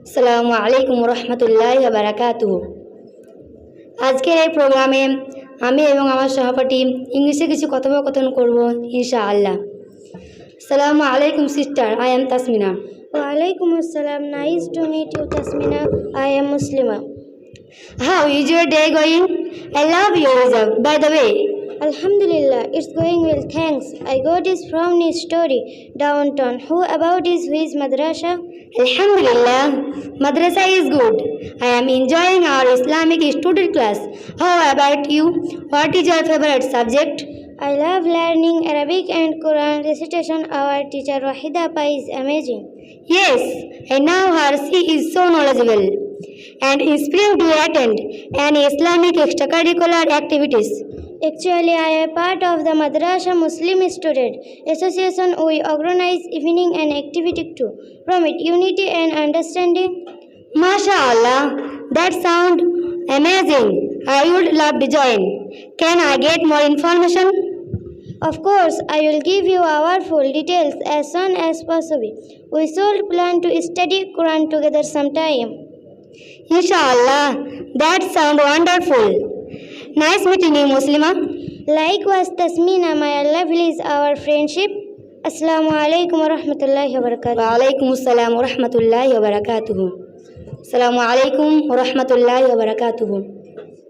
আসসালামু আলাইকুম রহমতুল্লাহি ওয়া বারাকাতুহু। আজকের এই প্রোগ্রামে আমি এবং আমার সহপাঠী ইংলিশে কিছু কথোপকথন করব ইনশাআল্লাহ। আসসালামু আলাইকুম sister, I am Tasmina. Walaikum assalam. Nice to meet you, Tasmina. I am Muslima. How is your day going? I love your result, by the way. Alhamdulillah, it's going well, thanks. I got this from his story downtown. Who about is his madrasa? Alhamdulillah, madrasa is good. I am enjoying our Islamic student class. How about you? What is your favorite subject? I love learning Arabic and Quran recitation. Our teacher Wahida Pai is amazing. Yes, I know her. She is so knowledgeable and inspiring to attend any Islamic extracurricular activities. Actually, I am part of the Madrasa Muslim Student Association. We organize evening and activity to promote unity and understanding. MashaAllah, that sounds amazing. I would love to join. Can I get more information? Of course, I will give you our full details as soon as possible. We should plan to study Quran together sometime. Inshallah, that sounds wonderful. Nice meeting you, Muslima. Likewise, Tasmina, may Allah bless our friendship. Assalamu alaikum wa rahmatullahi wa barakatuh. Wa alaikum assalam wa rahmatullahi wa barakatuhu. Assalamu alaikum wa rahmatullahi wa barakatuhu.